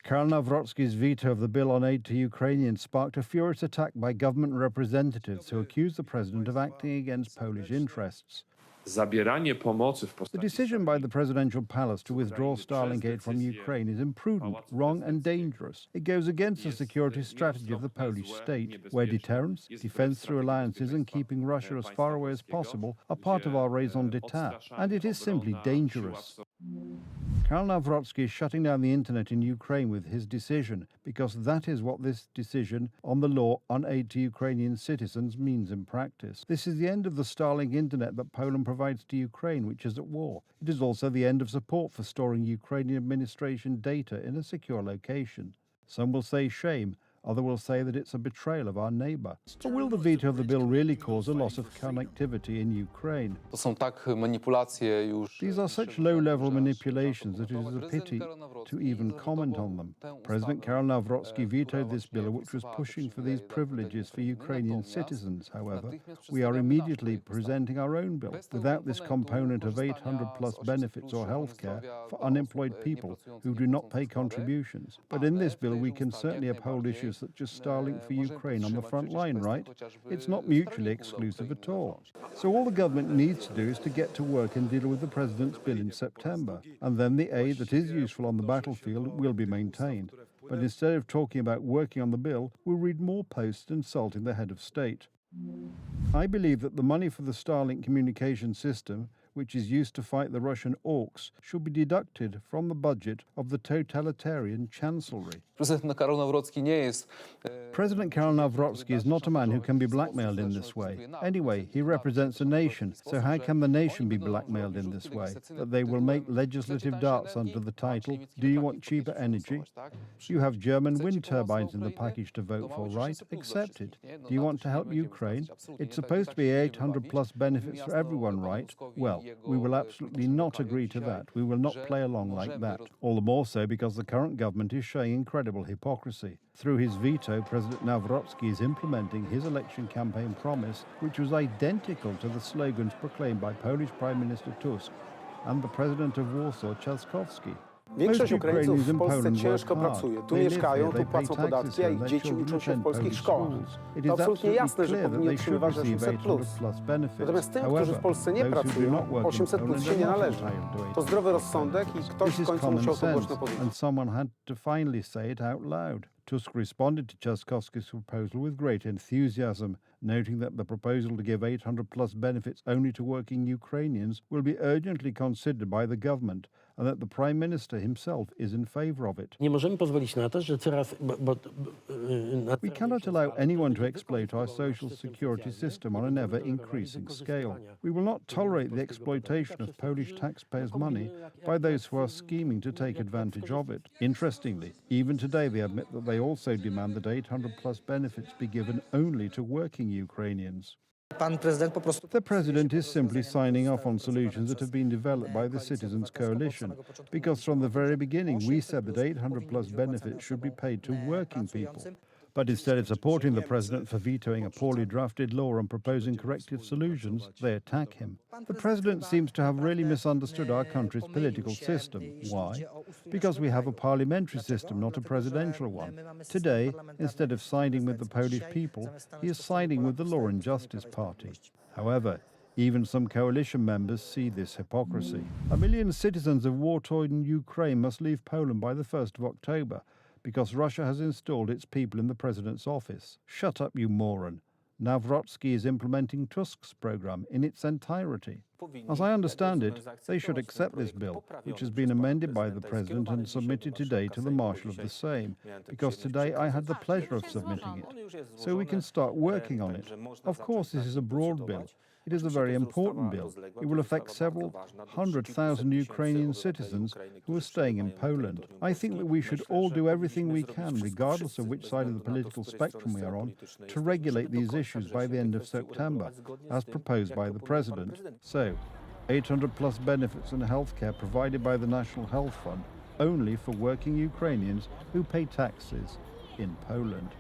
Karol Nawrocki's veto of the bill on aid to Ukrainians sparked a furious attack by government representatives who accused the president of acting against Polish interests. The decision by the presidential palace to withdraw Starlink aid from Ukraine is imprudent, wrong and dangerous. It goes against the security strategy of the Polish state, where deterrence, defense through alliances and keeping Russia as far away as possible are part of our raison d'etat, and it is simply dangerous. Karol Nawrocki is shutting down the internet in Ukraine with his decision, because that is what this decision on the law on aid to Ukrainian citizens means in practice. This is the end of the Starlink internet that Poland provides to Ukraine, which is at war. It is also the end of support for storing Ukrainian administration data in a secure location. Some will say shame. Others will say that it's a betrayal of our neighbour. But will the veto of the bill really cause a loss of connectivity in Ukraine? These are such low-level manipulations that it is a pity to even comment on them. President Karol Nawrocki vetoed this bill, which was pushing for these privileges for Ukrainian citizens. However, we are immediately presenting our own bill, without this component of 800-plus benefits or healthcare for unemployed people who do not pay contributions. But in this bill, we can certainly uphold issues such as Starlink for Ukraine on the front line, right? It's not mutually exclusive at all. So all the government needs to do is to get to work and deal with the president's bill in September, and then the aid that is useful on the battlefield will be maintained. But instead of talking about working on the bill, we'll read more posts insulting the head of state. I believe that the money for the Starlink communication system, which is used to fight the Russian orcs, should be deducted from the budget of the totalitarian chancellery. President Karol Nawrocki is not a man who can be blackmailed in this way. Anyway, he represents a nation, so how can the nation be blackmailed in this way? That they will make legislative darts under the title, "Do you want cheaper energy?" You have German wind turbines in the package to vote for, right? Accept it. Do you want to help Ukraine? It's supposed to be 800-plus benefits for everyone, right? Well, we will absolutely not agree to that. We will not play along like that. All the more so because the current government is showing incredible hypocrisy. Through his veto, President Nawrocki is implementing his election campaign promise, which was identical to the slogans proclaimed by Polish Prime Minister Tusk and the President of Warsaw, Trzaskowski. Większość Ukraińców w Polsce ciężko pracuje. Tu mieszkają, tu płacą podatki, a ich dzieci uczą się w polskich szkołach. To absolutnie jasne, że powinni otrzymywać 800+. Natomiast tym, którzy w Polsce nie pracują, 800+ się nie należy. To zdrowy rozsądek i ktoś w końcu musiał to głośno powiedzieć. And someone had to finally say it out loud. Tusk responded to Trzaskowski's proposal with great enthusiasm, noting that the proposal to give 800-plus benefits only to working Ukrainians will be urgently considered by the government and that the Prime Minister himself is in favour of it. We cannot allow anyone to exploit our social security system on an ever-increasing scale. We will not tolerate the exploitation of Polish taxpayers' money by those who are scheming to take advantage of it. Interestingly, even today they admit that they also demand that 800-plus benefits be given only to working Ukrainians. The president is simply signing off on solutions that have been developed by the Citizens' Coalition, because from the very beginning we said that 800-plus benefits should be paid to working people. But instead of supporting the president for vetoing a poorly drafted law and proposing corrective solutions, they attack him. The president seems to have really misunderstood our country's political system. Why? Because we have a parliamentary system, not a presidential one. Today, instead of siding with the Polish people, he is siding with the Law and Justice Party. However, even some coalition members see this hypocrisy. 1 million citizens of war-torn Ukraine must leave Poland by the 1st of October, because Russia has installed its people in the president's office. Shut up, you moron. Nawrocki is implementing Tusk's program in its entirety. As I understand it, they should accept this bill, which has been amended by the president and submitted today to the marshal of the same, because today I had the pleasure of submitting it. So we can start working on it. Of course, this is a broad bill. It is a very important bill. It will affect several 100,000 Ukrainian citizens who are staying in Poland. I think that we should all do everything we can, regardless of which side of the political spectrum we are on, to regulate these issues by the end of September, as proposed by the president. So, 800-plus benefits and healthcare provided by the National Health Fund only for working Ukrainians who pay taxes in Poland.